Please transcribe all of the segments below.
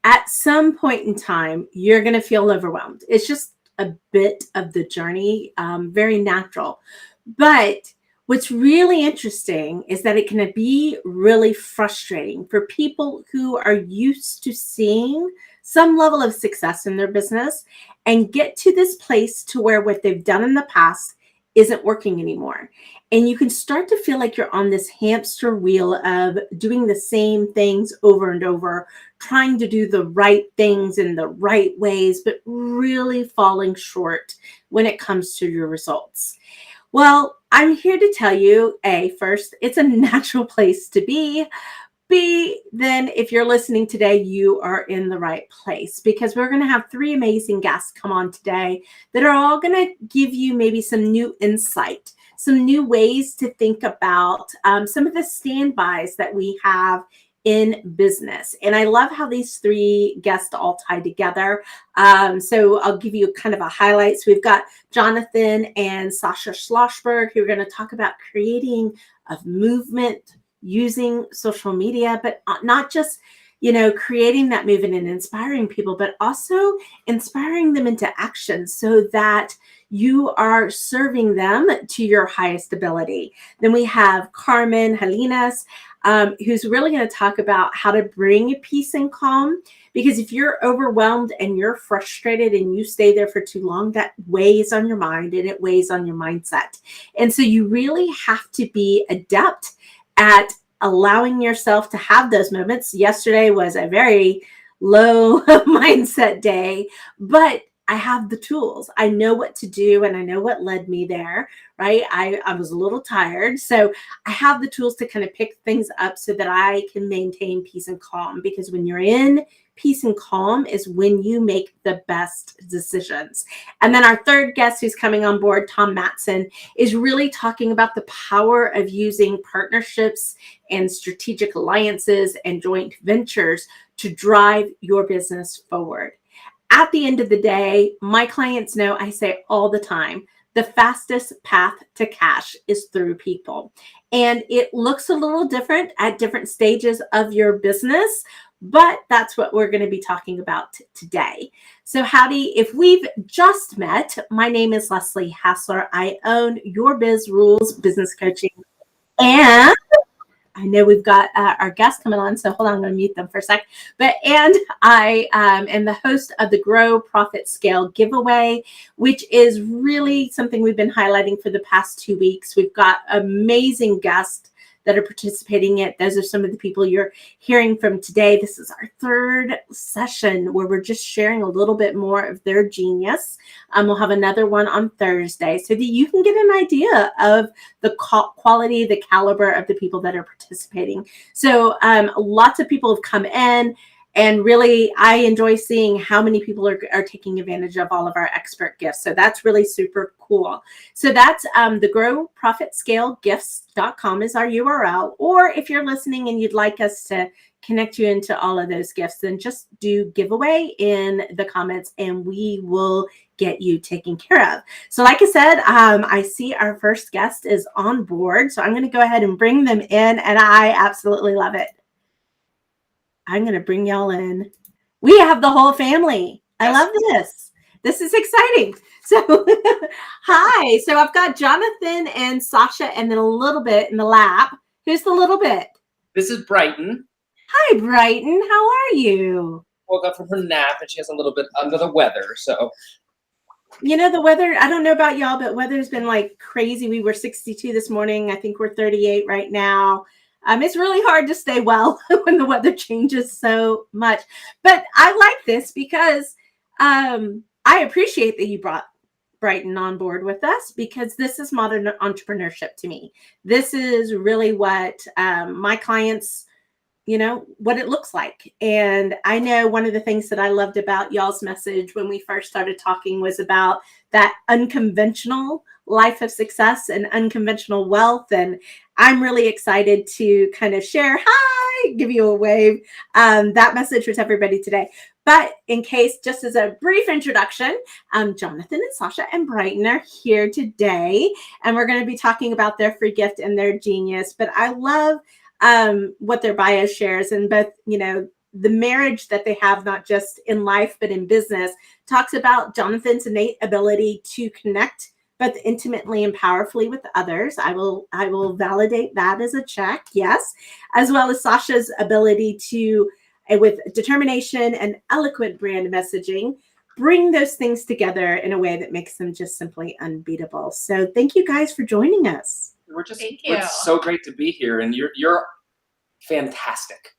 at some point in time, you're going to feel overwhelmed. It's just a bit of the journey, very natural. But what's really interesting is that it can be really frustrating for people who are used to seeing some level of success in their business and get to this place to where what they've done in the past isn't working anymore. And you can start to feel like you're on this hamster wheel of doing the same things over and over, trying to do the right things in the right ways, but really falling short when it comes to your results. Well, I'm here to tell you, A, first, it's a natural place to be. B, then if you're listening today, you are in the right place because we're going to have three amazing guests come on today that are all going to give you maybe some new insight, some new ways to think about some of the standbys that we have in business. And I love how these three guests all tie together. So I'll give you kind of a highlight. So we've got Jonathan and Sasha Schlossberg, who are going to talk about creating a movement using social media, but not just, creating that movement and inspiring people, but also inspiring them into action so that you are serving them to your highest ability. Then we have Carmen Gélinas, who's really going to talk about how to bring peace and calm. Because if you're overwhelmed and you're frustrated and you stay there for too long, that weighs on your mind and it weighs on your mindset. And so you really have to be adept at allowing yourself to have those moments. Yesterday was a very low mindset day, but I have the tools. I know what to do and I know what led me there, right? I was a little tired. So I have the tools to kind of pick things up so that I can maintain peace and calm, because when you're in peace and calm is when you make the best decisions. And then our third guest who's coming on board, Tom Matzen, is really talking about the power of using partnerships and strategic alliances and joint ventures to drive your business forward. At the end of the day, my clients know I say all the time, the fastest path to cash is through people. And it looks a little different at different stages of your business, but that's what we're going to be talking about today. So howdy, if we've just met, my name is Leslie Hassler. I own Your Biz Rules Business Coaching. And I know we've got our guests coming on, so hold on, I'm going to mute them for a sec. And I am the host of the Grow, Profit, Scale giveaway, which is really something we've been highlighting for the past 2 weeks. We've got amazing guests that are participating in it. Those are some of the people you're hearing from today. This is our third session where we're just sharing a little bit more of their genius. We'll have another one on Thursday so that you can get an idea of the quality, the caliber of the people that are participating. So lots of people have come in. And really, I enjoy seeing how many people are taking advantage of all of our expert gifts. So that's really super cool. So that's the growprofitscalegifts.com is our URL. Or if you're listening and you'd like us to connect you into all of those gifts, then just do giveaway in the comments and we will get you taken care of. So like I said, I see our first guest is on board. So I'm going to go ahead and bring them in, and I absolutely love it. I'm going to bring y'all in. We have the whole family. I love this. This is exciting. So, hi. So I've got Jonathan and Sasha, and then a little bit in the lab. Who's the little bit? This is Brighton. Hi, Brighton. How are you? Woke up from her nap, and she has a little bit under the weather. So, the weather, I don't know about y'all, but weather's been like crazy. We were 62 this morning. I think we're 38 right now. It's really hard to stay well when the weather changes so much. But I like this because I appreciate that you brought Brighton on board with us, because this is modern entrepreneurship to me. This is really what my clients, what it looks like. And I know one of the things that I loved about y'all's message when we first started talking was about that unconventional life of success and unconventional wealth. And I'm really excited to kind of share, give you a wave, that message with everybody today. But in case, just as a brief introduction, Jonathan and Sasha and Brighton are here today, and we're going to be talking about their free gift and their genius. But I love what their bio shares, and both, the marriage that they have, not just in life, but in business, talks about Jonathan's innate ability to connect both intimately and powerfully with others. I will validate that as a check, yes, as well as Sasha's ability to, with determination and eloquent brand messaging, bring those things together in a way that makes them just simply unbeatable. So thank you guys for joining us. It's so great to be here, and you're fantastic.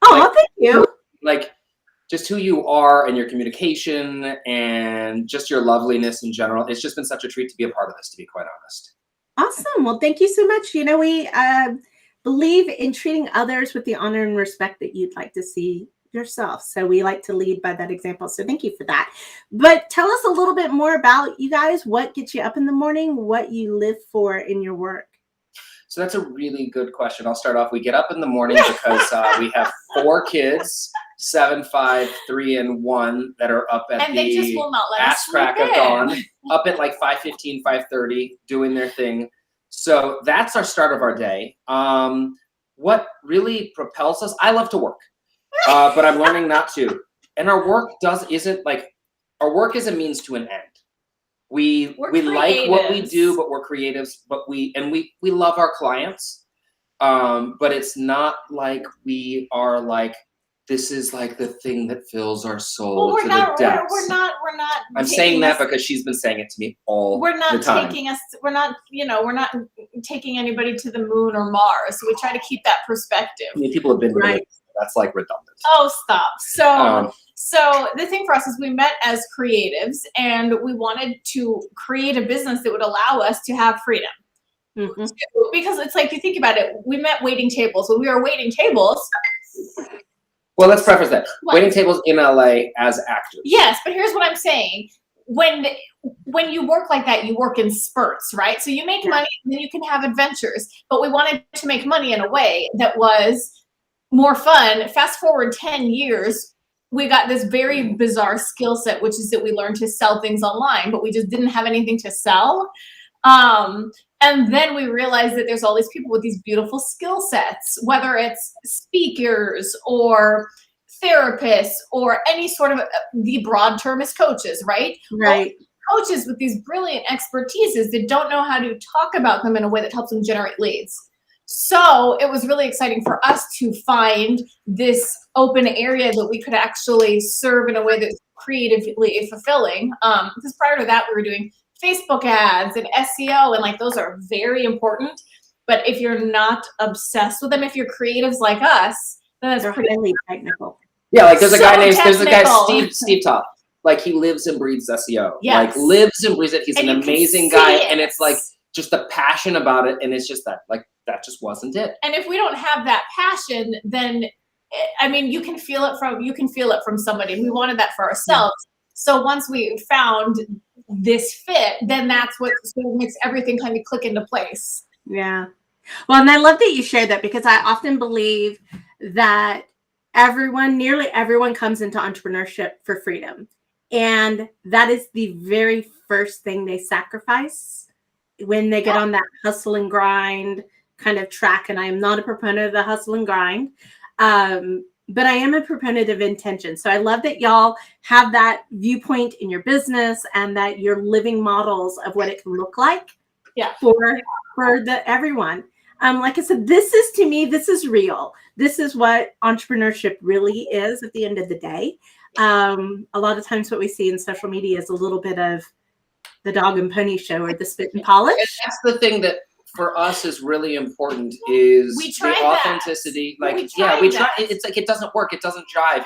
Oh, thank you. Like just who you are and your communication and just your loveliness in general. It's just been such a treat to be a part of this, to be quite honest. Awesome. Well, thank you so much. You know, we believe in treating others with the honor and respect that you'd like to see yourself. So we like to lead by that example. So thank you for that. But tell us a little bit more about you guys. What gets you up in the morning? What you live for in your work? So that's a really good question. I'll start off. We get up in the morning because we have 4 kids, 7, 5, 3, and 1 that are up at they just will not let us ass crack of sleep in. dawn, up at like 5:15, 5:30, doing their thing. So that's our start of our day. What really propels us? I love to work, but I'm learning not to. And our work isn't a means to an end. We like what we do, but we're creatives. But we love our clients. But it's not like we are like, this is like the thing that fills our soul to the depths. We're not. I'm saying that because she's been saying it to me all the time. We're not taking anybody to the moon or Mars. So we try to keep that perspective. I mean, people have been right. That's like redundant. Oh, stop. So the thing for us is we met as creatives and we wanted to create a business that would allow us to have freedom. Mm-hmm. Because it's like, you think about it, we met waiting tables. When we were waiting tables. Well, let's preface that. What? Waiting tables in LA as actors. Yes, but here's what I'm saying. When you work like that, you work in spurts, right? So you make money and then you can have adventures. But we wanted to make money in a way that was more fun. Fast forward 10 years, we got this very bizarre skill set, which is that we learned to sell things online, but we just didn't have anything to sell. And then we realized that there's all these people with these beautiful skill sets, whether it's speakers or therapists or any sort of, the broad term is coaches, right? Right. Well, coaches with these brilliant expertises that don't know how to talk about them in a way that helps them generate leads. So it was really exciting for us to find this open area that we could actually serve in a way that's creatively fulfilling. Because prior to that, we were doing Facebook ads and SEO, and like those are very important. But if you're not obsessed with them, if you're creatives like us, then that's pretty technical. Yeah, like there's a guy Steve Top. Like he lives and breathes SEO. Yes. Like lives and breathes it. He's an amazing guy, and it's like just the passion about it, and it's just that just wasn't it. And if we don't have that passion, then I mean, you can feel it from somebody. We wanted that for ourselves. So once we found this fit, then that's what sort of makes everything kind of click into place. Yeah. Well, and I love that you shared that, because I often believe that nearly everyone comes into entrepreneurship for freedom. And that is the very first thing they sacrifice when they get on that hustle and grind kind of track. And I am not a proponent of the hustle and grind. But I am a proponent of intention. So I love that y'all have that viewpoint in your business and that you're living models of what it can look like for everyone. Like I said, this is real. This is what entrepreneurship really is at the end of the day. A lot of times what we see in social media is a little bit of the dog and pony show or the spit and polish. And that's the thing that for us is really important is the authenticity. That. We try. It's like it doesn't work. It doesn't jive.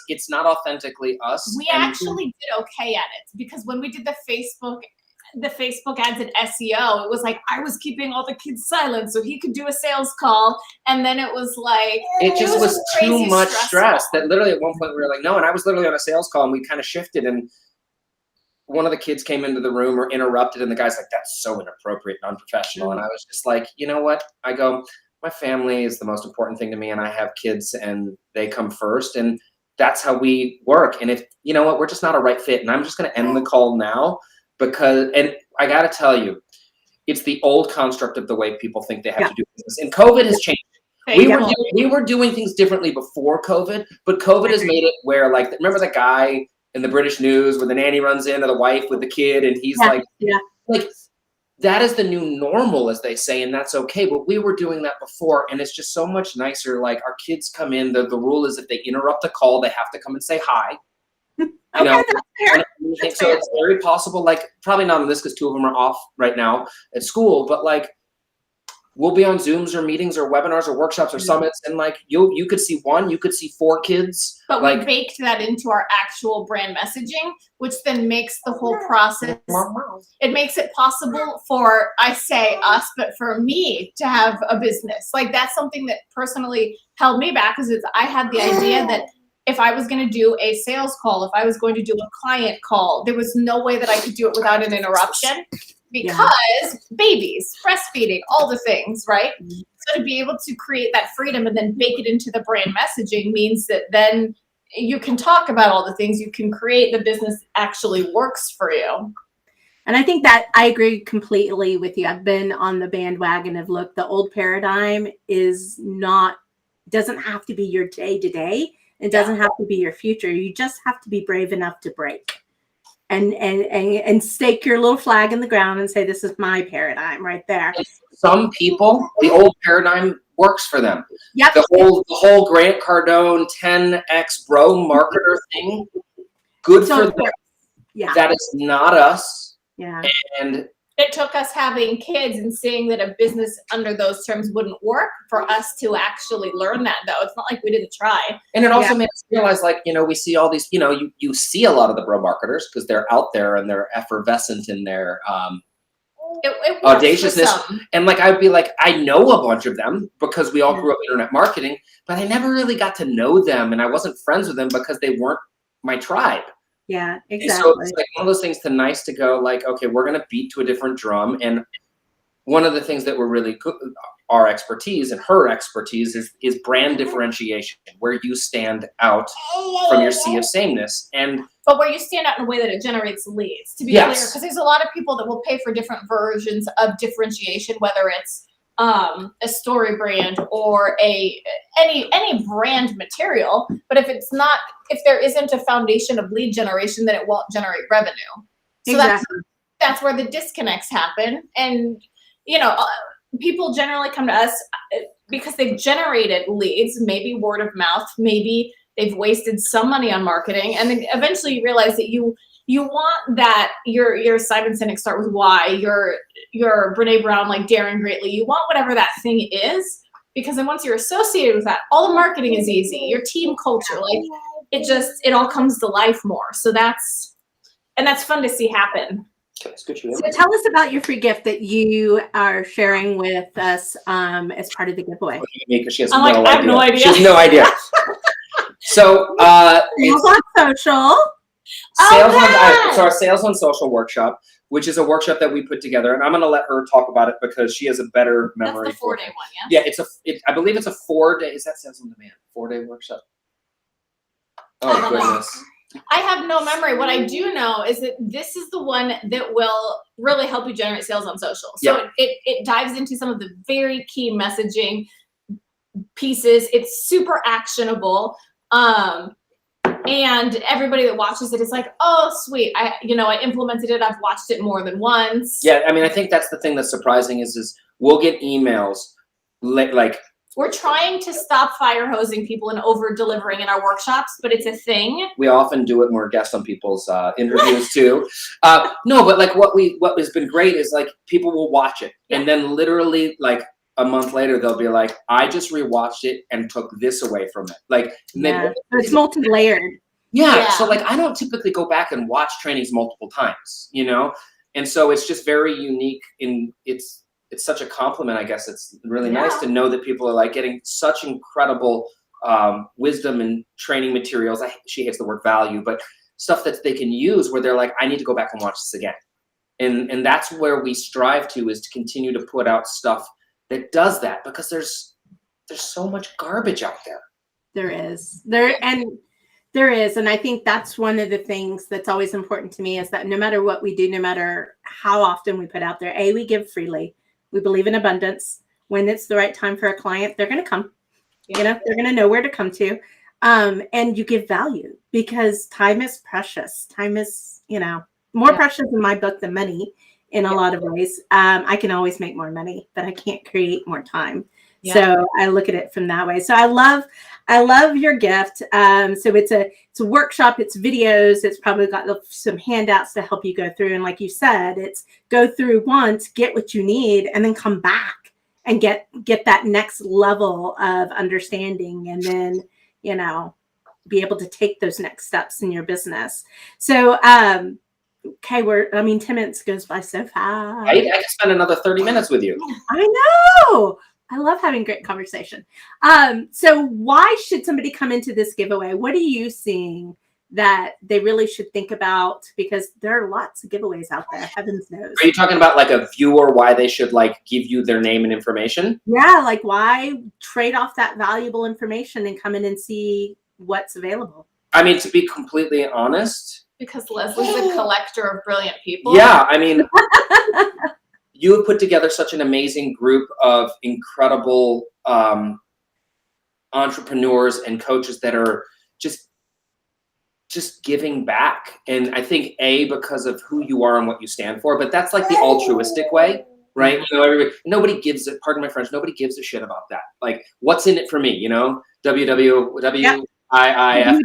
It's not authentically us. We actually did okay at it, because when we did the Facebook ads and SEO, it was like I was keeping all the kids silent so he could do a sales call, and then it was like it just was too much stress that literally at one point we were like, no, and I was literally on a sales call and we kind of shifted, and one of the kids came into the room or interrupted, and the guy's like, that's so inappropriate and unprofessional. And I was just like, you know what? I go, my family is the most important thing to me, and I have kids and they come first, and that's how we work. And if, you know what, we're just not a right fit. And I'm just going to end the call now and I got to tell you, it's the old construct of the way people think they have to do business. And COVID has changed. We were doing things differently before COVID, but COVID has made it where, like, remember the guy in the British news where the nanny runs in, or the wife with the kid, and he's like that is the new normal, as they say, and that's okay. But we were doing that before, and it's just so much nicer. Like, our kids come in, the rule is if they interrupt the call, they have to come and say hi. You know, so it's very possible, like, probably not on this because 2 of them are off right now at school, but like, we'll be on Zooms or meetings or webinars or workshops or summits, and like, you could see 1, you could see 4 kids. But like, we baked that into our actual brand messaging, which then makes the whole process, it makes it possible for, I say us, but for me to have a business. Like, that's something that personally held me back, because I had the idea that if I was going to do a sales call, if I was going to do a client call, there was no way that I could do it without an interruption, because babies, breastfeeding, all the things, right? So to be able to create that freedom and then bake it into the brand messaging means that then you can talk about all the things, you can create, the business actually works for you. And I think that I agree completely with you. I've been on the bandwagon of, look, the old paradigm doesn't have to be your day to day. It doesn't have to be your future. You just have to be brave enough to break and stake your little flag in the ground and say, this is my paradigm right there. Some people, the old paradigm works for them. Yep. The whole Grant Cardone 10x bro marketer thing, good for them. Yeah. That is not us. Yeah. And it took us having kids and seeing that a business under those terms wouldn't work for us to actually learn that, though. It's not like we didn't try. And it also made us realize, like, we see all these, you see a lot of the bro marketers because they're out there and they're effervescent in their it audaciousness. And like, I'd be like, I know a bunch of them because we all grew up internet marketing, but I never really got to know them, and I wasn't friends with them because they weren't my tribe. Yeah, exactly. And so it's like one of those things nice to go, like, okay, we're going to beat to a different drum. And one of the things that we're really good, our expertise and her expertise is brand differentiation, where you stand out from your sea of sameness. But where you stand out in a way that it generates leads, to be clear, because there's a lot of people that will pay for different versions of differentiation, whether it's a story brand or any brand material. But if there isn't a foundation of lead generation, then it won't generate revenue. So that's where the disconnects happen. And people generally come to us because they've generated leads, maybe word of mouth, maybe they've wasted some money on marketing, and then eventually you realize that you want that your Simon Sinek start with why, your Brene Brown, like Darren Greatly, you want whatever that thing is, because then once you're associated with that, all the marketing is easy, your team culture, like it all comes to life more. So that's fun to see happen. So tell us about your free gift that you are sharing with us as part of the giveaway. Because she has I have no idea. She has no idea. So it's on social. Our Sales on Social workshop, which is a workshop that we put together, and I'm going to let her talk about it because she has a better memory. That's the 4-day one, yeah? Yeah, I believe it's a 4-day. Is that Sales on Demand? 4-day workshop. Oh goodness. I have no memory. What I do know is that this is the one that will really help you generate sales on social. So it dives into some of the very key messaging pieces. It's super actionable. And everybody that watches it is like, oh, sweet. I implemented it. I've watched it more than once. Yeah. I mean, I think that's the thing that's surprising is we'll get emails like, we're trying to stop fire hosing people and over delivering in our workshops, but it's a thing. We often do it when we're guests on people's interviews too. No, but like what has been great is like people will watch it and then literally like a month later they'll be like, I just rewatched it and took this away from it. Like it's multi-layered. Yeah. So like I don't typically go back and watch trainings multiple times, and so it's just very unique it's such a compliment. I guess it's really nice to know that people are like getting such incredible wisdom and training materials. She hates the word value, but stuff that they can use where they're like, I need to go back and watch this again. And that's where we strive to, is to continue to put out stuff that does that, because there's so much garbage out there. There is. And I think that's one of the things that's always important to me, is that no matter what we do, no matter how often we put out there, we give freely. We believe in abundance. when it's the right time for a client, they're going to come. You know, they're going to know where to come to. And you give value because time is precious. Time is, you know, more precious in my book than money in a lot of ways. I can always make more money, but I can't create more time. So I look at it from that way. So I love your gift. So it's a workshop, it's videos, it's probably got some handouts to help you go through. And like you said, it's go through once, get what you need, and then come back and get that next level of understanding, and then, you know, be able to take those next steps in your business. So okay, 10 minutes goes by so fast. I can spend another 30 minutes with you. I know. I love having great conversation. So why should somebody come into this giveaway? What are you seeing that they really should think about? Because there are lots of giveaways out there, heavens knows. Are you talking about like a viewer, why they should like give you their name and information? Yeah, like why trade off that valuable information and come in and see what's available? I mean, to be completely honest. Because Leslie's a collector of brilliant people. Yeah, I mean, you have put together such an amazing group of incredible entrepreneurs and coaches that are just giving back. And I think because of who you are and what you stand for, but that's like the altruistic way, right? You know, nobody gives it, pardon my French, nobody gives a shit about that. Like, what's in it for me, you know? WWIIFM. I'm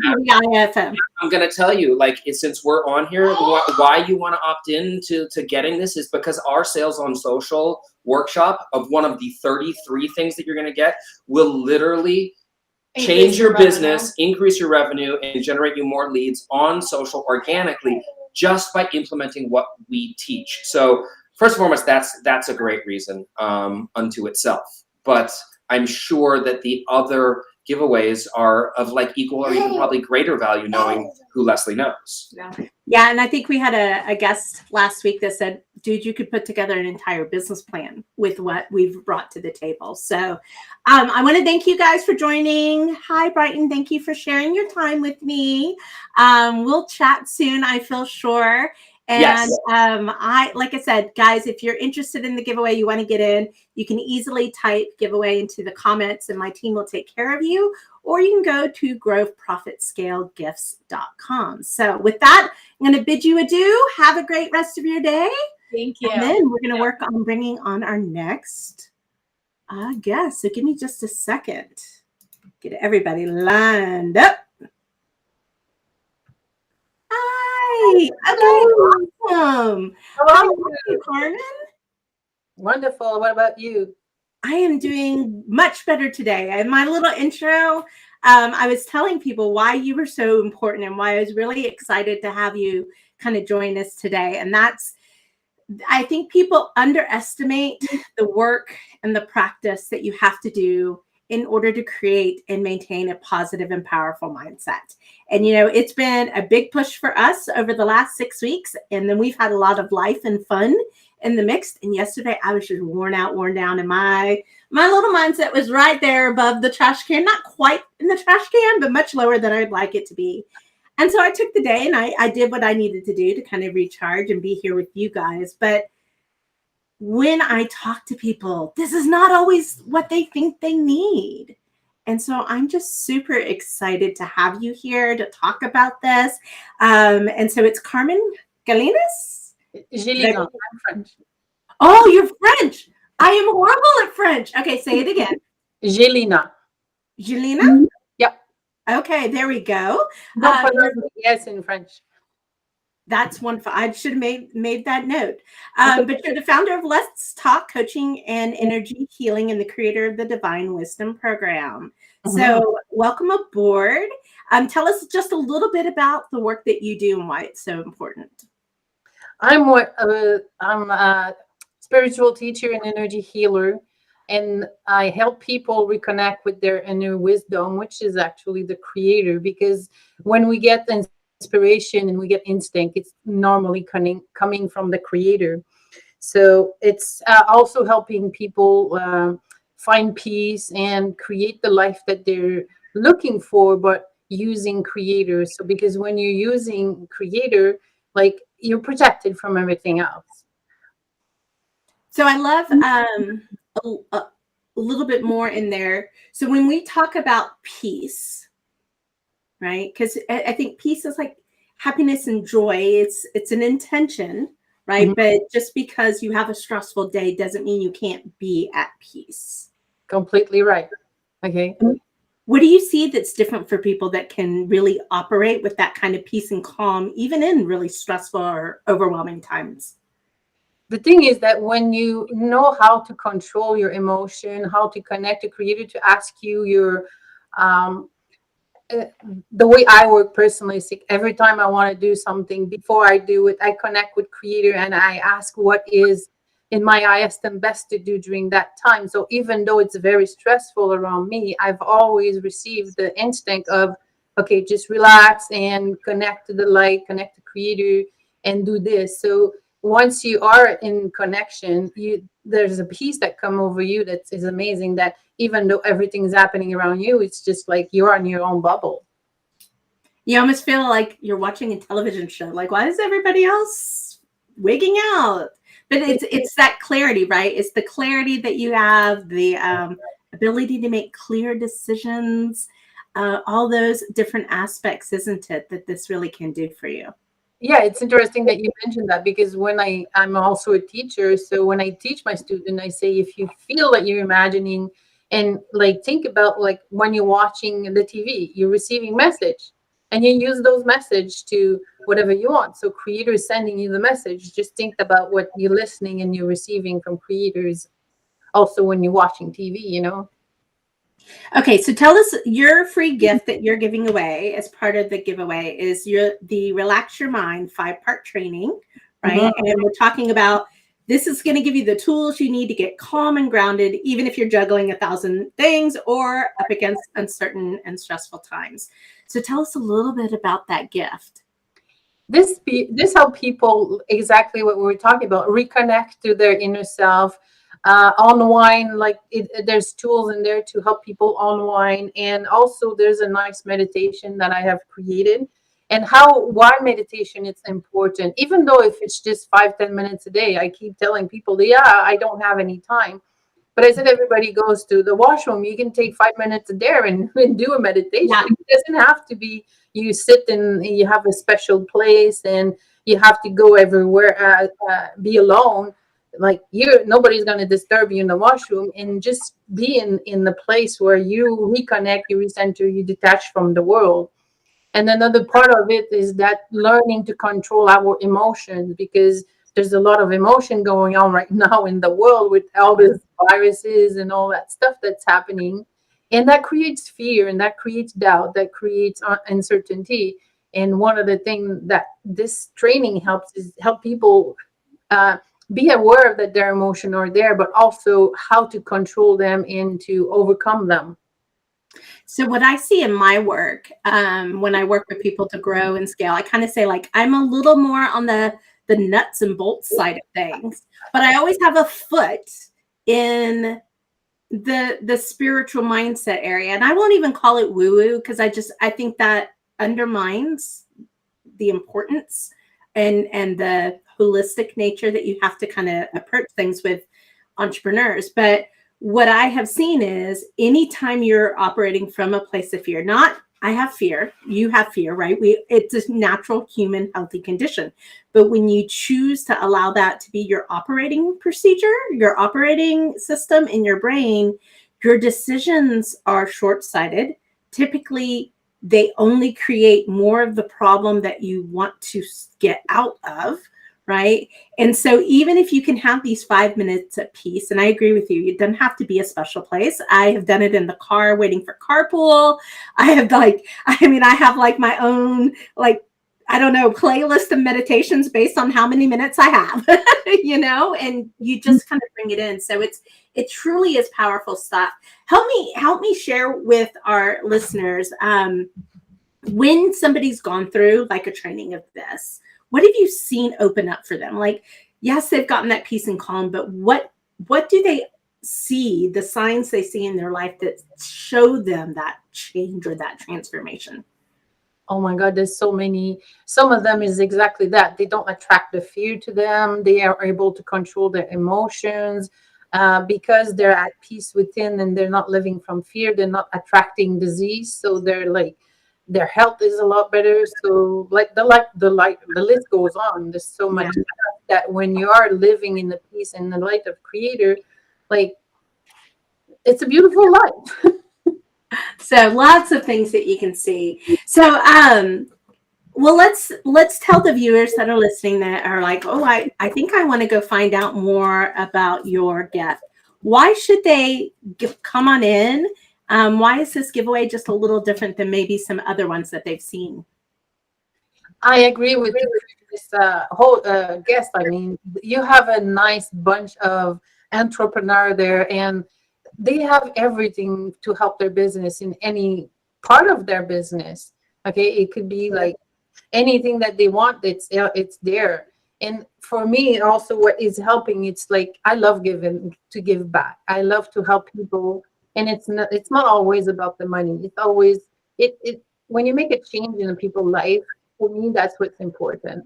going to tell you, like, since we're on here, why you want to opt in to getting this is because our Sales on Social workshop of one of the 33 things that you're going to get will literally change your business, increase your revenue, and generate you more leads on social organically just by implementing what we teach. So first and foremost, that's a great reason unto itself. But I'm sure that the other giveaways are of like equal or even probably greater value knowing who Leslie knows. Yeah, and I think we had a guest last week that said, dude, you could put together an entire business plan with what we've brought to the table. So I want to thank you guys for joining. Hi, Brighton. Thank you for sharing your time with me. We'll chat soon, I feel sure. And yes. Like I said, guys, if you're interested in the giveaway, you want to get in, you can easily type giveaway into the comments and my team will take care of you. Or you can go to growthprofitscalegifts.com. So with that, I'm going to bid you adieu. Have a great rest of your day. Thank you. And then we're going to work on bringing on our next guest. So give me just a second. Get everybody lined up. Hi. Okay, awesome. How are you, Carmen? Wonderful. What about you? I am doing much better today. In my little intro, I was telling people why you were so important and why I was really excited to have you kind of join us today. And I think people underestimate the work and the practice that you have to do in order to create and maintain a positive and powerful mindset. And, you know, it's been a big push for us over the last 6 weeks. And then we've had a lot of life and fun in the mix. And yesterday I was just worn down, and my little mindset was right there above the trash can, not quite in the trash can, but much lower than I'd like it to be. And so I took the day and I did what I needed to do to kind of recharge and be here with you guys. But when I talk to people, this is not always what they think they need. And so I'm just super excited to have you here to talk about this. And so it's Carmen Gélinas? Gélinas. I'm French. Oh, you're French. I am horrible at French. Okay, say it again. Gélinas. Gélinas? Yep. Okay, there we go. Yes, in French. That's wonderful. I should have made that note. But you're the founder of Let's Talk Coaching and Energy Healing and the creator of the Divine Wisdom Program. So welcome aboard. Tell us just a little bit about the work that you do and why it's so important. I'm a spiritual teacher and energy healer, and I help people reconnect with their inner wisdom, which is actually the creator, because when we get inspiration and we get instinct, it's normally coming from the creator. So it's also helping people find peace and create the life that they're looking for, but using creator. So because when you're using creator, like, you're protected from everything else. So I love a little bit more in there. So when we talk about peace, right? Because I think peace is like happiness and joy. It's an intention, right? Mhm. But just because you have a stressful day doesn't mean you can't be at peace. Completely right. Okay. What do you see that's different for people that can really operate with that kind of peace and calm, even in really stressful or overwhelming times? The thing is that when you know how to control your emotion, how to connect to creator to ask you your um, uh, the way I work personally is like every time I want to do something, before I do it, I connect with creator and I ask what is in my highest and best to do during that time. So even though it's very stressful around me, I've always received the instinct of, okay, just relax and connect to the light, connect to creator and do this. So once you are in connection, there's a peace that come over you that is amazing, that even though everything's happening around you, it's just like you're in your own bubble. You almost feel like you're watching a television show. Like, why is everybody else wigging out? But it's that clarity, right? It's the clarity that you have, the ability to make clear decisions, all those different aspects, isn't it, that this really can do for you? Yeah, it's interesting that you mentioned that, because when I'm also a teacher, so when I teach my student, I say if you feel that you're imagining, and like think about like when you're watching the TV, you're receiving message and you use those message to whatever you want. So creator is sending you the message. Just think about what you're listening and you're receiving from creators also when you're watching TV, you know? Okay, so tell us your free gift that you're giving away as part of the giveaway is the Relax Your Mind 5-part training, right? Mhm. And we're talking about this is going to give you the tools you need to get calm and grounded, even if you're juggling 1,000 things or up against uncertain and stressful times. So tell us a little bit about that gift. This help people, exactly what we were talking about, reconnect to their inner self, unwind. Like there's tools in there to help people unwind, and also there's a nice meditation that I have created, and how why meditation is important. Even though if it's just 5-10 minutes a day, I keep telling people, yeah, I don't have any time. But I said everybody goes to the washroom. You can take 5 minutes there and do a meditation. Yeah. It doesn't have to be you sit and you have a special place and you have to go everywhere, be alone. Like nobody's gonna disturb you in the washroom, and just be in the place where you reconnect, you recenter, you detach from the world. And another part of it is that learning to control our emotions, because there's a lot of emotion going on right now in the world with all these viruses and all that stuff that's happening. And that creates fear and that creates doubt, that creates uncertainty. And one of the things that this training helps is help people uh, be aware that their emotions are there, but also how to control them and to overcome them. So what I see in my work, when I work with people to grow and scale, I kind of say like I'm a little more on the nuts and bolts side of things, but I always have a foot in the spiritual mindset area, and I won't even call it woo woo because I think that undermines the importance and the holistic nature that you have to kind of approach things with entrepreneurs. But what I have seen is anytime you're operating from a place of fear, not I have fear, you have fear, right? It's a natural human healthy condition. But when you choose to allow that to be your operating procedure, your operating system in your brain, your decisions are short-sighted. Typically, they only create more of the problem that you want to get out of, right? And so even if you can have these 5 minutes at peace, and I agree with you, it doesn't have to be a special place. I have done it in the car waiting for carpool. I have I have like my own, like, I don't know, playlist of meditations based on how many minutes I have, and you just kind of bring it in. So it truly is powerful stuff. Help me share with our listeners, when somebody's gone through like a training of this, what have you seen open up for them? Like, yes, they've gotten that peace and calm, but what do they see, the signs they see in their life that show them that change or that transformation? Oh my God, there's so many. Some of them is exactly that. They don't attract the fear to them. They are able to control their emotions. because they're at peace within and they're not living from fear. They're not attracting disease, so they're like their health is a lot better. So like the list goes on. There's so much Yeah. that when you are living in the peace and the light of Creator, like it's a beautiful life. So lots of things that you can see. So well, let's tell the viewers that are listening that are like, oh, I think I want to go find out more about your gift. Why should they come on in? Why is this giveaway just a little different than maybe some other ones that they've seen? I agree with the previous whole guest. I mean, you have a nice bunch of entrepreneur there, and they have everything to help their business in any part of their business. Okay, it could be like anything that they want. It's there. And for me, also, what is helping? It's like I love to give back. I love to help people, and it's not always about the money. It's always it when you make a change in a people's life. For me, that's what's important.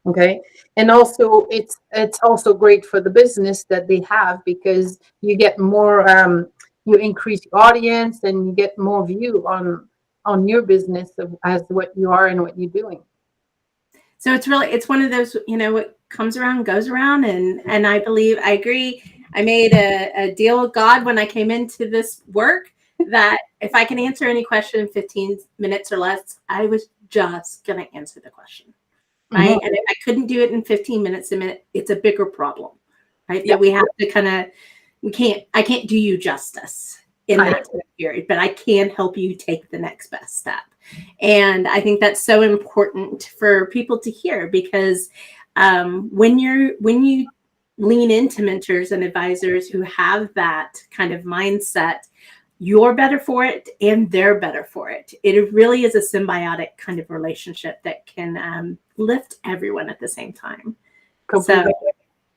Okay, and also it's also great for the business that they have, because you get more you increase your audience and you get more view on your business as what you are and what you're doing. So it's one of those, what comes around goes around, and I agree. I made a deal with God when I came into this work that if I can answer any question in 15 minutes or less, I was just going to answer the question, right? Mhm. And if I couldn't do it in 15 minutes, it's a bigger problem, right? Yeah. That we have to I can't do you justice in that time period, but I can help you take the next best step. And I think that's so important for people to hear, because when you lean into mentors and advisors who have that kind of mindset, you're better for it and they're better for it. It really is a symbiotic kind of relationship that can lift everyone at the same time. Completely. So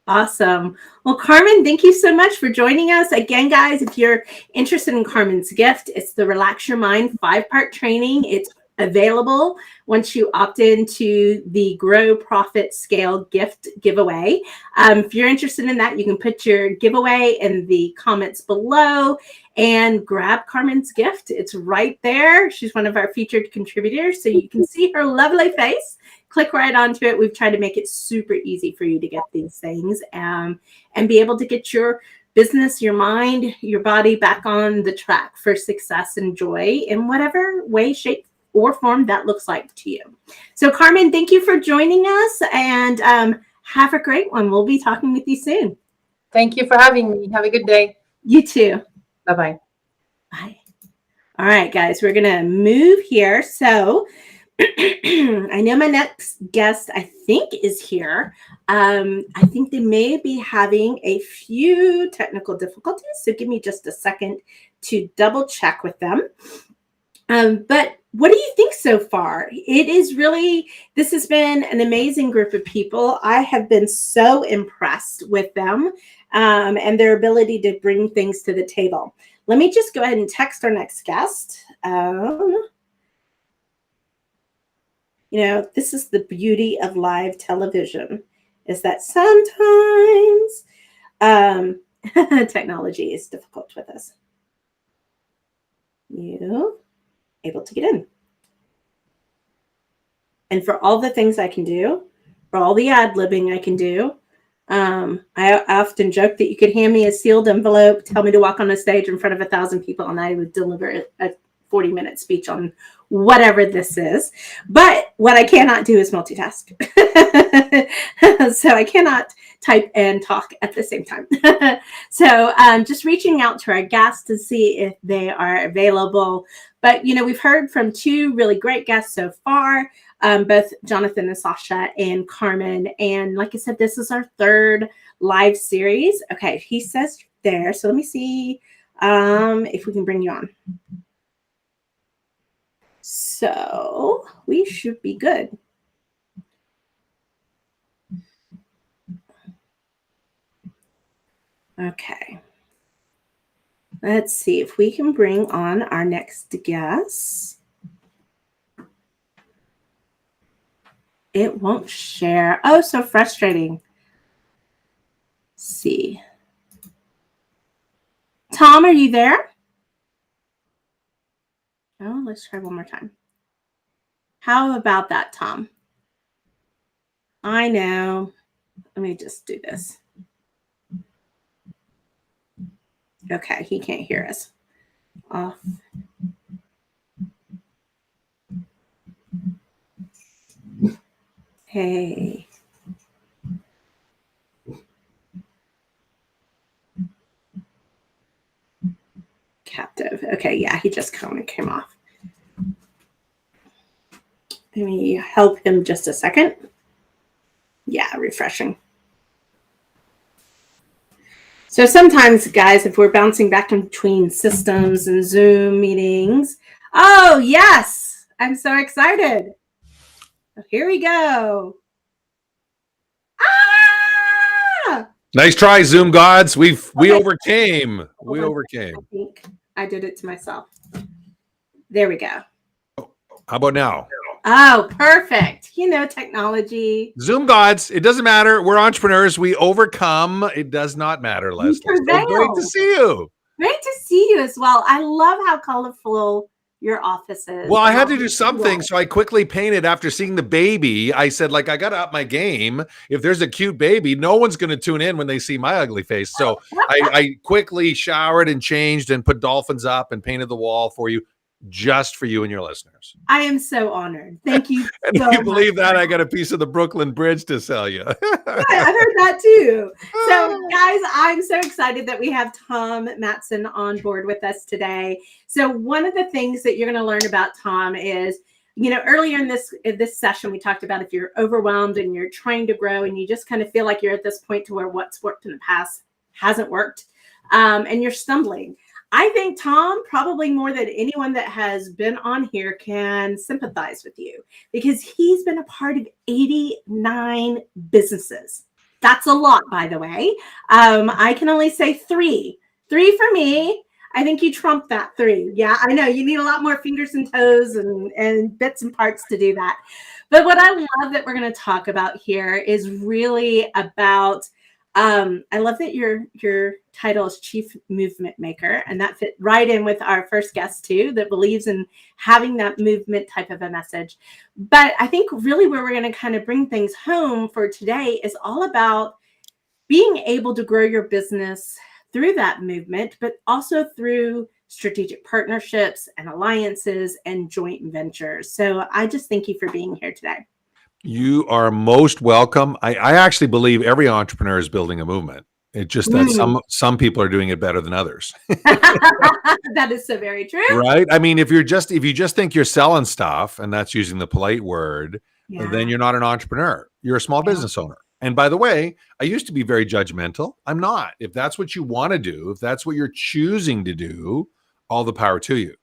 awesome. Well, Carmen, thank you so much for joining us. Again, guys, if you're interested in Carmen's gift, it's the Relax Your Mind 5-part training. It's available once you opt into the Grow Profit Scale gift giveaway. If you're interested in that, you can put your giveaway in the comments below and grab Carmen's gift. It's right there. She's one of our featured contributors, so you can see her lovely face. Click right onto it. We've tried to make it super easy for you to get these things and be able to get your business, your mind, your body back on the track for success and joy in whatever way, shape, or form that looks like to you. So, Carmen, thank you for joining us, and have a great one. We'll be talking with you soon. Thank you for having me. Have a good day. You too. Bye-bye. Bye. All right, guys, we're going to move here. So, I know my next guest, I think, is here. I think they may be having a few technical difficulties, so give me just a second to double check with them. But what do you think so far? This has been an amazing group of people. I have been so impressed with them and their ability to bring things to the table. Let me just go ahead and text our next guest. This is the beauty of live television, is that sometimes technology is difficult with us. You able to get in. And for all the things I can do, for all the ad-libbing I can do, I often joke that you could hand me a sealed envelope, tell me to walk on a stage in front of 1,000 people, and I would deliver a 40-minute speech on whatever this is. But what I cannot do is multitask. So I cannot type and talk at the same time. So just reaching out to our guests to see if they are available. But, we've heard from 2 really great guests so far, both Jonathan and Sasha and Carmen. And like I said, this is our 3rd live series. Okay, he says there. So let me see if we can bring you on. So we should be good. Okay. Let's see if we can bring on our next guest. It won't share. Oh, so frustrating. Let's see. Tom, are you there? Oh, let's try one more time. How about that, Tom? I know. Let me just do this. Okay, he can't hear us. Off. Hey. Captive. Okay, yeah, he just kind of came off. Let me help him just a second. Yeah, refreshing. So sometimes, guys, if we're bouncing back in between systems and Zoom meetings, oh, yes, I'm so excited. Here we go. Ah! Nice try, Zoom gods. We overcame. We overcame. I think I did it to myself. There we go. How about now? Oh, perfect. You know, technology. Zoom gods, it doesn't matter. We're entrepreneurs. We overcome. It does not matter, Leslie. So great to see you. Great to see you as well. I love how colorful your office is. Well, I had to do something, so I quickly painted after seeing the baby. I said, like, I got to up my game. If there's a cute baby, no one's going to tune in when they see my ugly face. So I quickly showered and changed and put dolphins up and painted the wall for you, just for you and your listeners. I am so honored. Thank you. And so if you believe much. that, I got a piece of the Brooklyn Bridge to sell you. Yeah, I've heard that too. So, guys, I'm so excited that we have Tom Matzen on board with us today. So, one of the things that you're going to learn about Tom is, you know, earlier in this session, we talked about if you're overwhelmed and you're trying to grow and you just kind of feel like you're at this point to where what's worked in the past hasn't worked, and you're stumbling. I think Tom, probably more than anyone that has been on here, can sympathize with you because he's been a part of 89 businesses. That's a lot, by the way. I can only say three. Three for me. I think you trumped that 3. Yeah, I know you need a lot more fingers and toes and bits and parts to do that. But what I love that we're going to talk about here is really about I love that your title is Chief Movement Maker, and that fit right in with our first guest too, that believes in having that movement type of a message. But I think really where we're going to kind of bring things home for today is all about being able to grow your business through that movement, but also through strategic partnerships and alliances and joint ventures. So I just thank you for being here today. You are most welcome. I actually believe every entrepreneur is building a movement. It's just that some people are doing it better than others. That is so very true. Right? I mean, if you just think you're selling stuff, and that's using the polite word, then you're not an entrepreneur. You're a small business owner. And by the way, I used to be very judgmental. I'm not. If that's what you want to do, if that's what you're choosing to do, all the power to you.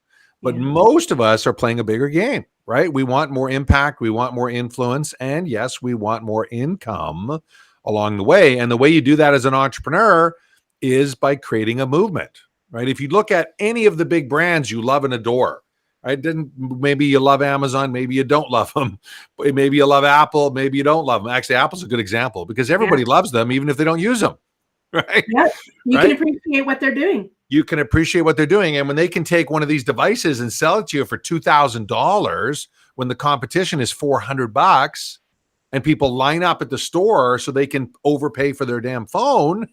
But most of us are playing a bigger game, right? We want more impact. We want more influence. And yes, we want more income along the way. And the way you do that as an entrepreneur is by creating a movement, right? If you look at any of the big brands you love and adore, right? Maybe you love Amazon, maybe you don't love them. Maybe you love Apple, maybe you don't love them. Actually, Apple's a good example because everybody loves them, even if they don't use them, right? Yep. You can appreciate what they're doing. You can appreciate what they're doing. And when they can take one of these devices and sell it to you for $2,000 when the competition is $400 and people line up at the store so they can overpay for their damn phone,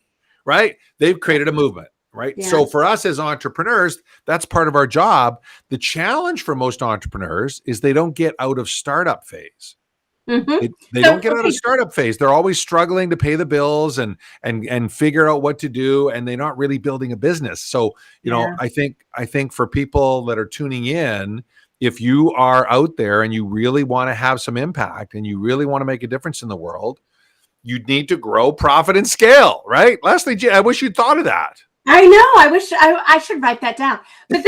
right? They've created a movement, right? Yeah. So for us as entrepreneurs, that's part of our job. The challenge for most entrepreneurs is they don't get out of startup phase. They don't get out of startup phase. They're always struggling to pay the bills and figure out what to do, and they're not really building a business. So, you know, I think for people that are tuning in, if you are out there and you really want to have some impact and you really want to make a difference in the world, you need to grow, profit, and scale, right? Leslie, I wish you'd thought of that. I know. I wish I should write that down. But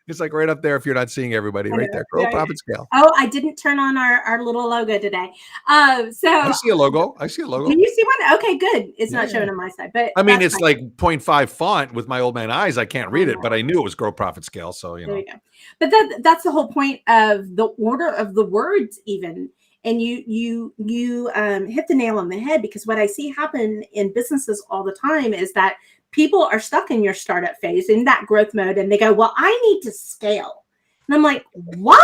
it's like right up there if you're not seeing everybody right there. Grow, profit, scale. Oh, I didn't turn on our little logo today. So I see a logo. Do you see one? Okay, good. It's not showing on my side, but I mean, it's like 0.5 font with my old man eyes. I can't read it, but I knew it was grow, profit, scale. So you know. There you go. But that's the whole point of the order of the words, even. And you hit the nail on the head, because what I see happen in businesses all the time is that people are stuck in your startup phase in that growth mode, and they go, well, I need to scale. And I'm like, why?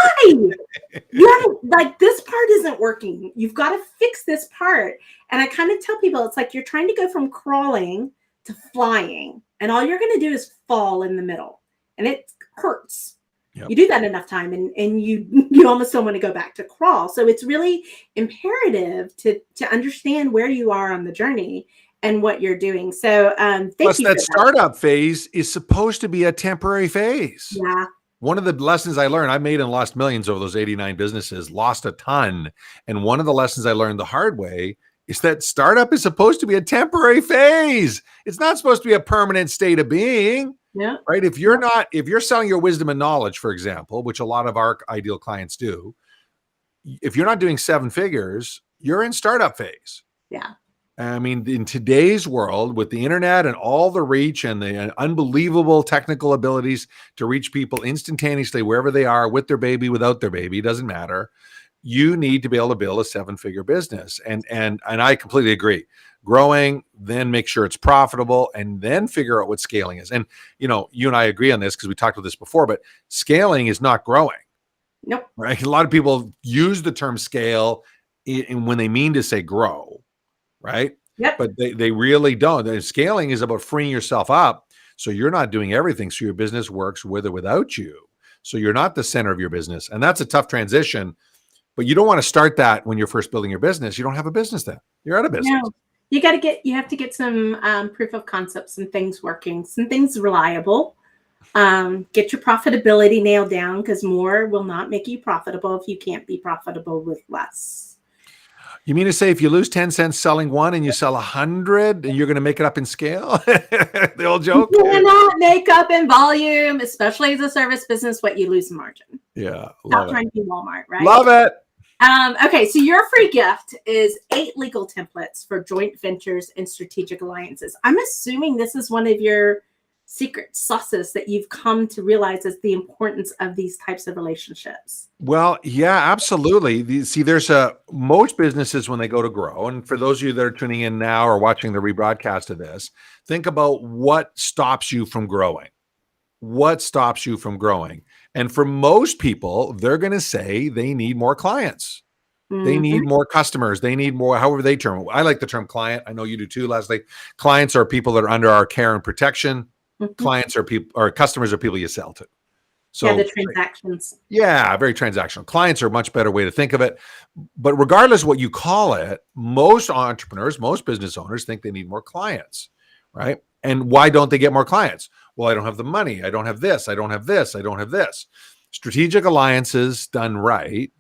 Like, this part isn't working. You've got to fix this part. And I kind of tell people, it's like you're trying to go from crawling to flying, and all you're going to do is fall in the middle, and it hurts. Yep. You do that enough time, and you almost don't want to go back to crawl. So it's really imperative to understand where you are on the journey and what you're doing. So plus that startup phase is supposed to be a temporary phase. Yeah. One of the lessons I learned, I made and lost millions over those 89 businesses, lost a ton. And one of the lessons I learned the hard way is that startup is supposed to be a temporary phase. It's not supposed to be a permanent state of being. Yeah. Right. If you're selling your wisdom and knowledge, for example, which a lot of our ideal clients do, if you're not doing 7 figures, you're in startup phase. Yeah. I mean, in today's world, with the internet and all the reach and the unbelievable technical abilities to reach people instantaneously, wherever they are, with their baby, without their baby, doesn't matter. You need to be able to build a 7-figure business. And I completely agree. Growing, then make sure it's profitable, and then figure out what scaling is. And, you and I agree on this because we talked about this before, but scaling is not growing. Nope. Right. A lot of people use the term scale when they mean to say grow. Right. Yep. But they really don't. Scaling is about freeing yourself up. So you're not doing everything. So your business works with or without you. So you're not the center of your business. And that's a tough transition. But you don't want to start that when you're first building your business. You don't have a business then. You're out of business. No. You have to get some proof of concept, some things working, some things reliable. Get your profitability nailed down, because more will not make you profitable if you can't be profitable with less. You mean to say if you lose 10 cents selling one and you sell 100 and you're going to make it up in scale? The old joke? You cannot make up in volume, especially as a service business, what you lose in margin. Yeah. Not trying to be Walmart, right? Love it. Okay, so your free gift is 8 legal templates for joint ventures and strategic alliances. I'm assuming this is one of your secret sauces that you've come to realize is the importance of these types of relationships. Well, yeah, absolutely. See, there's most businesses when they go to grow, and for those of you that are tuning in now or watching the rebroadcast of this, think about what stops you from growing. What stops you from growing? And for most people, they're going to say they need more clients. Mm-hmm. They need more customers. They need more, however they term it. I like the term client. I know you do too, Leslie. Clients are people that are under our care and protection. Mm-hmm. Clients are people, or customers are people you sell to. So the transactions. Yeah, very transactional. Clients are a much better way to think of it. But regardless of what you call it, most entrepreneurs, most business owners think they need more clients, right? And why don't they get more clients? Well, I don't have the money. I don't have this. I don't have this. I don't have this. Strategic alliances done right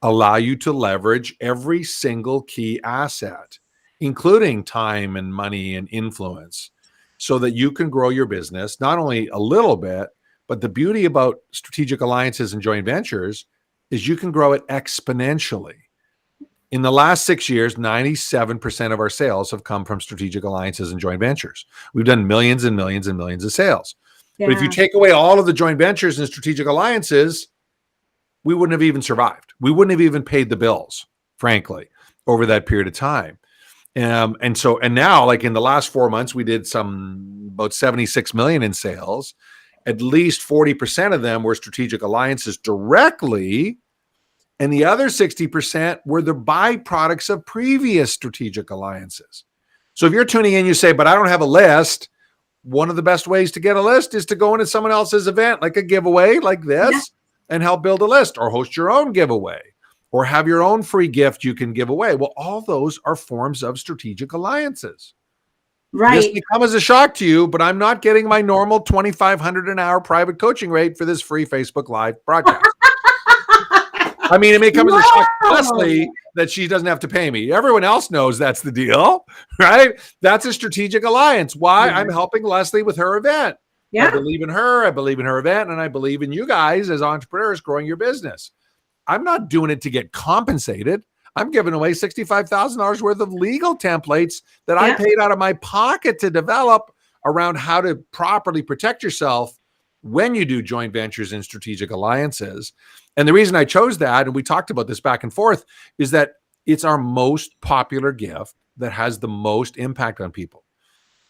allow you to leverage every single key asset, including time and money and influence, so that you can grow your business, not only a little bit, but the beauty about strategic alliances and joint ventures is you can grow it exponentially. In the last 6 years, 97% of our sales have come from strategic alliances and joint ventures. We've done millions and millions and millions of sales. Yeah. But if you take away all of the joint ventures and strategic alliances, we wouldn't have even survived. We wouldn't have even paid the bills, frankly, over that period of time. And now, like in the last 4 months, we did about 76 million in sales. At least 40% of them were strategic alliances directly. And the other 60% were the byproducts of previous strategic alliances. So if you're tuning in, you say, but I don't have a list. One of the best ways to get a list is to go into someone else's event, like a giveaway like this, and help build a list, or host your own giveaway, or have your own free gift you can give away. Well, all those are forms of strategic alliances. Right. This may come as a shock to you, but I'm not getting my normal $2,500 an hour private coaching rate for this free Facebook Live broadcast. I mean, it may come as a shock to Leslie that she doesn't have to pay me. Everyone else knows that's the deal, right? That's a strategic alliance. Why? I'm helping Leslie with her event. Yeah. I believe in her. I believe in her event. And I believe in you guys as entrepreneurs growing your business. I'm not doing it to get compensated. I'm giving away $65,000 worth of legal templates that I paid out of my pocket to develop around how to properly protect yourself when you do joint ventures and strategic alliances. And the reason I chose that, and we talked about this back and forth, is that it's our most popular gift that has the most impact on people.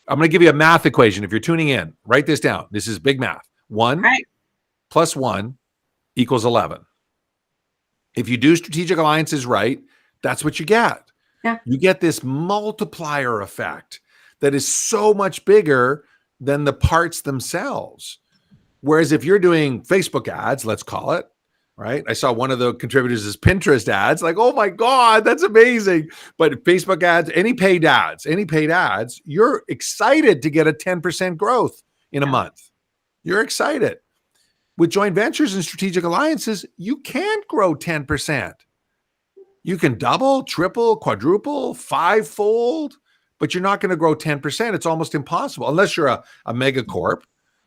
I'm going to give you a math equation. If you're tuning in, write this down. This is big math. 1 Right. plus 1 equals 11. If you do strategic alliances right, that's what you get. Yeah. You get this multiplier effect that is so much bigger than the parts themselves. Whereas if you're doing Facebook ads, let's call it, right? I saw one of the contributors is Pinterest ads. Like, oh my God, that's amazing. But Facebook ads, any paid ads, you're excited to get a 10% growth in a month. You're excited. With joint ventures and strategic alliances, you can't grow 10%. You can double, triple, quadruple, fivefold, but you're not going to grow 10%. It's almost impossible unless you're a mega corp.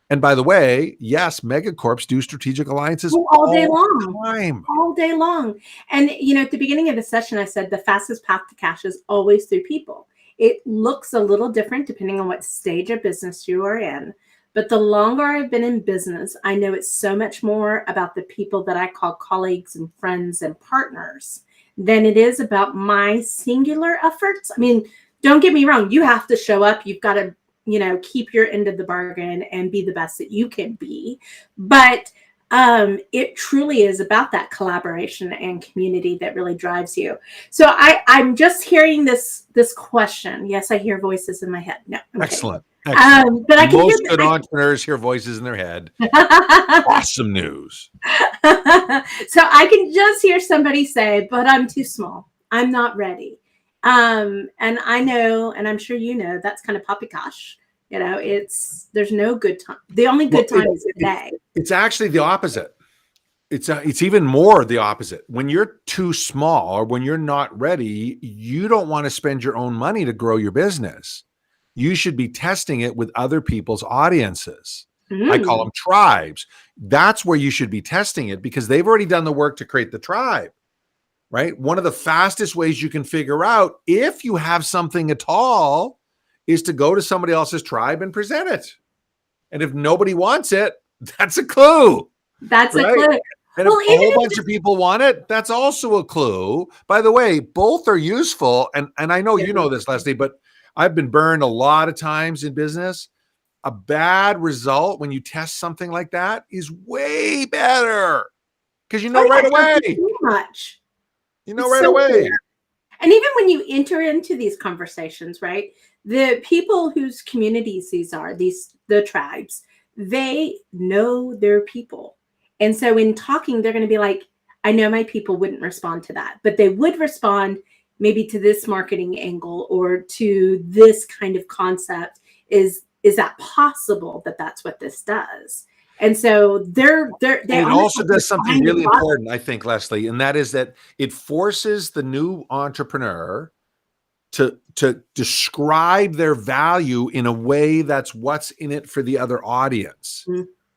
And by the way, yes, megacorps do strategic alliances all day long. Time. All day long. And, at the beginning of the session, I said the fastest path to cash is always through people. It looks a little different depending on what stage of business you are in. But the longer I've been in business, I know it's so much more about the people that I call colleagues and friends and partners than it is about my singular efforts. I mean, don't get me wrong. You have to show up. You've got to keep your end of the bargain and be the best that you can be. But it truly is about that collaboration and community that really drives you. So I'm just hearing this question. Yes, I hear voices in my head. No, I'm Excellent. But I can Most good entrepreneurs hear voices in their head. Awesome news. So I can just hear somebody say, but I'm too small. I'm not ready. And I know, and I'm sure that's kind of poppycock. There's no good time. The only good time is today. It's actually the opposite. It's even more the opposite. When you're too small or when you're not ready, you don't want to spend your own money to grow your business. You should be testing it with other people's audiences. I call them tribes. That's where you should be testing it because they've already done the work to create the tribe. Right? One of the fastest ways you can figure out if you have something at all is to go to somebody else's tribe and present it. And if nobody wants it, that's a clue. That's right? A clue. And if a whole bunch of people want it, that's also a clue. By the way, both are useful. And I know you know this, Leslie, but I've been burned a lot of times in business. A bad result when you test something like that is way better because right away. Too much. Right away. Clear. And even when you enter into these conversations, right, the people whose communities these are, the tribes, they know their people. And so in talking, they're going to be like, I know my people wouldn't respond to that, but they would respond maybe to this marketing angle or to this kind of concept. Is that possible that that's what this does? And so it also does something really important, I think, Leslie, and that is that it forces the new entrepreneur to describe their value in a way that's what's in it for the other audience,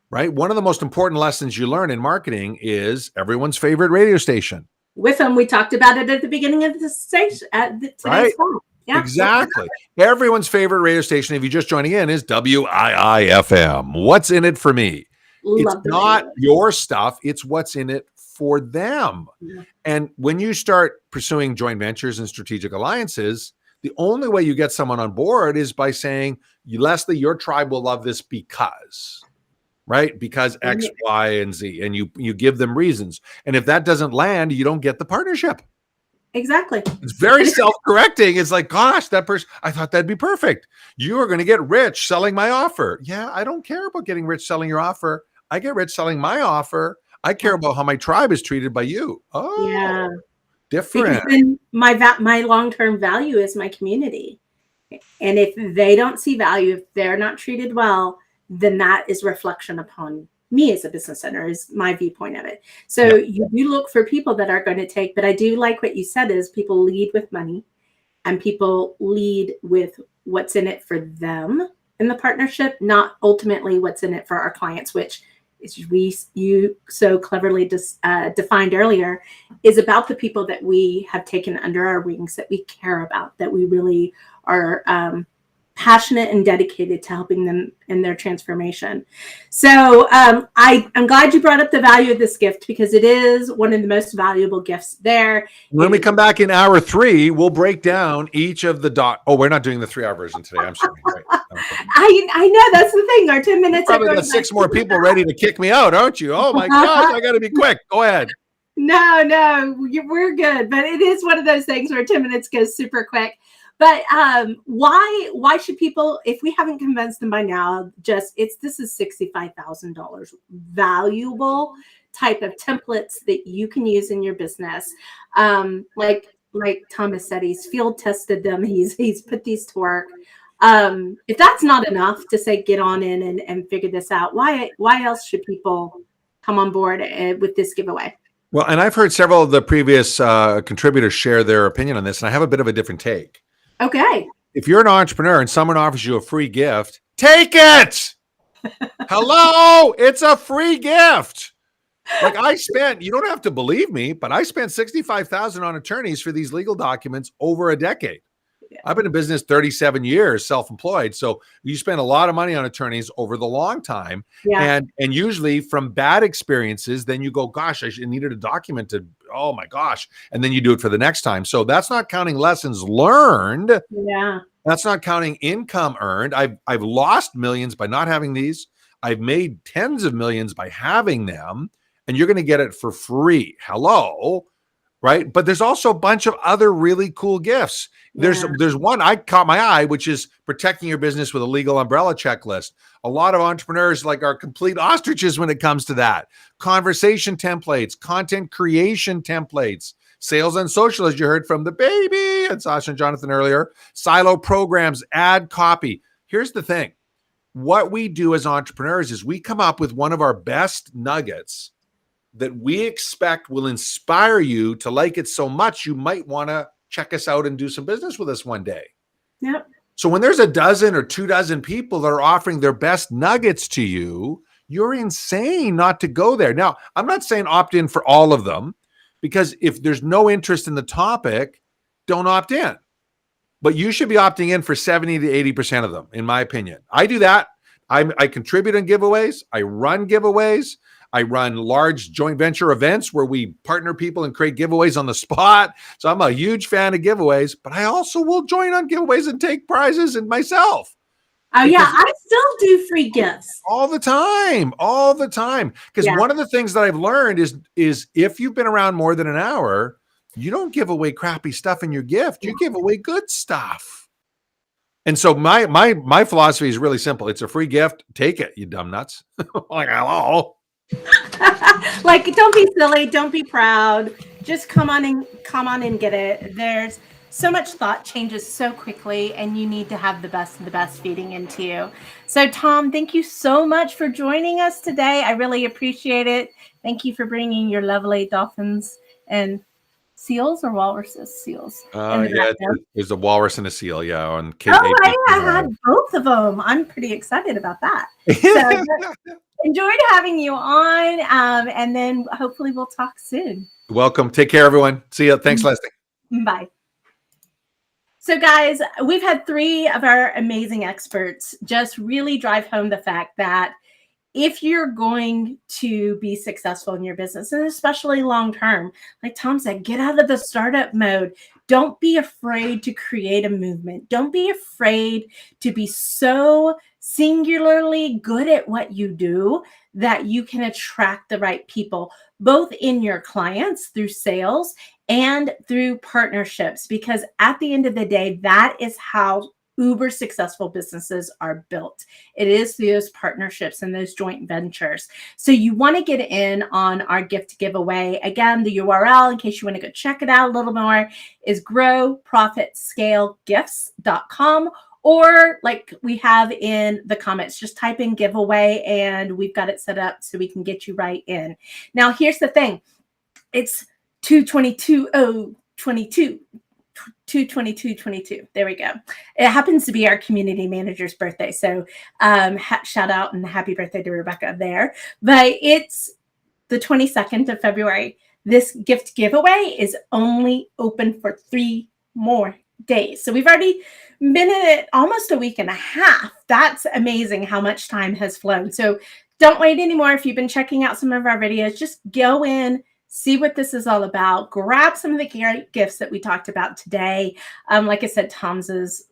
right? One of the most important lessons you learn in marketing is everyone's favorite radio station. With them, we talked about it at the beginning of the station at today's call. Yeah. Exactly. Everyone's favorite radio station, if you're just joining in, is WIIFM. What's in it for me? It's not your stuff. It's what's in it for them. Yeah. And when you start pursuing joint ventures and strategic alliances, the only way you get someone on board is by saying, Leslie, your tribe will love this because, right? Because X, Y, and Z. And you give them reasons. And if that doesn't land, you don't get the partnership. Exactly. It's very self-correcting. It's like, gosh, that person, I thought that'd be perfect. You are going to get rich selling my offer. Yeah, I don't care about getting rich selling your offer. I get rich selling my offer. I care about how my tribe is treated by you. Oh, yeah. Different. Because my long-term value is my community. And if they don't see value, if they're not treated well, then that is reflection upon me as a business owner, is my viewpoint of it. So you do look for people that are going to take, but I do like what you said is people lead with money and people lead with what's in it for them in the partnership, not ultimately what's in it for our clients, which is you so cleverly defined earlier, is about the people that we have taken under our wings, that we care about, that we really are passionate and dedicated to helping them in their transformation. So I'm glad you brought up the value of this gift, because it is one of the most valuable gifts there. When we come back in hour 3, we'll break down each of the Oh, we're not doing the 3-hour version today. I'm sorry. Right. Okay. I know, that's the thing. Our 10 minutes. Probably got 6 more people ready to kick me out, aren't you? Oh my gosh, I got to be quick. Go ahead. No, we're good. But it is one of those things where 10 minutes goes super quick. But why should people, if we haven't convinced them by now, this is $65,000 valuable type of templates that you can use in your business. Like Thomas said, he's field tested them. He's put these to work. If that's not enough to say get on in and figure this out, why else should people come on board with this giveaway? Well, and I've heard several of the previous contributors share their opinion on this, and I have a bit of a different take. Okay. If you're an entrepreneur and someone offers you a free gift, take it. Hello, it's a free gift. Like you don't have to believe me, but I spent $65,000 on attorneys for these legal documents over a decade. Yeah. I've been in business 37 years, self-employed. So you spend a lot of money on attorneys over the long time. Yeah. And usually from bad experiences, then you go, gosh, I needed a document to, oh my gosh. And then you do it for the next time. So that's not counting lessons learned. Yeah. That's not counting income earned. I've lost millions by not having these. I've made tens of millions by having them, and you're going to get it for free. Hello. Right. But there's also a bunch of other really cool gifts. There's one I caught my eye, which is protecting your business with a legal umbrella checklist. A lot of entrepreneurs are complete ostriches when it comes to that. Conversation templates, content creation templates, sales and social, as you heard from the baby and Sasha and Jonathan earlier, silo programs, ad copy. Here's the thing. What we do as entrepreneurs is we come up with one of our best nuggets that we expect will inspire you to like it so much you might want to check us out and do some business with us one day. Yep. So when there's a dozen or 24 people that are offering their best nuggets to you, you're insane not to go there. Now, I'm not saying opt in for all of them, because if there's no interest in the topic, don't opt in. But you should be opting in for 70 to 80% of them, in my opinion. I do that. I contribute on giveaways. I run giveaways. I run large joint venture events where we partner people and create giveaways on the spot. So I'm a huge fan of giveaways, but I also will join on giveaways and take prizes and myself. Oh yeah, I still do free gifts. All the time. Because one of the things that I've learned is if you've been around more than an hour, you don't give away crappy stuff in your gift. You give away good stuff. And so my philosophy is really simple. It's a free gift. Take it, you dumb nuts. Like, hello. Like, don't be silly, don't be proud, just come on and get it. There's so much thought changes so quickly, and you need to have the best of the best feeding into you. So Tom, thank you so much for joining us today. I really appreciate it. Thank you for bringing your lovely dolphins and seals or walruses. Seals. Yeah, there's a walrus and a seal. Yeah, on I had both of them. I'm pretty excited about that. So enjoyed having you on, and then hopefully we'll talk soon. Welcome. Take care, everyone. See you. Thanks, Leslie. Bye. So guys, we've had 3 of our amazing experts just really drive home the fact that if you're going to be successful in your business, and especially long term, like Tom said, get out of the startup mode. Don't be afraid to create a movement. Don't be afraid to be so singularly good at what you do that you can attract the right people, both in your clients through sales and through partnerships, because at the end of the day, that is how uber successful businesses are built. It is through those partnerships and those joint ventures. So you want to get in on our gift giveaway. Again, the URL, in case you want to go check it out a little more, is growprofitscalegifts.com, or like we have in the comments, just type in giveaway and we've got it set up so we can get you right in. Now, here's the thing. It's 2/22/22. There we go. It happens to be our community manager's birthday. So shout out and happy birthday to Rebecca there. But it's the 22nd of February. This gift giveaway is only open for 3 more days. So we've already been in it almost a week and a half. That's amazing how much time has flown. So don't wait anymore. If you've been checking out some of our videos, just go in, see what this is all about. Grab some of the great gifts that we talked about today. Like I said, Tom's is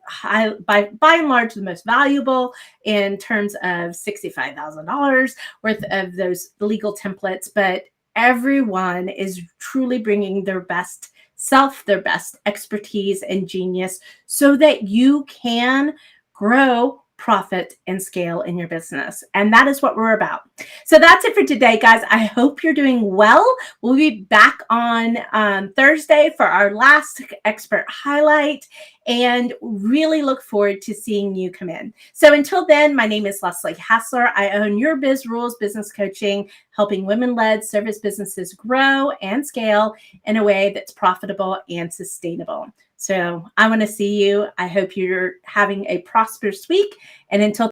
by and large the most valuable in terms of $65,000 worth of those legal templates, but everyone is truly bringing their best self, their best expertise and genius so that you can grow, profit, and scale in your business. And that is what we're about. So that's it for today, guys. I hope you're doing well. We'll be back on Thursday for our last expert highlight and really look forward to seeing you come in. So until then, my name is Leslie Hassler. I own Your Biz Rules Business Coaching, helping women-led service businesses grow and scale in a way that's profitable and sustainable. So I want to see you. I hope you're having a prosperous week. And until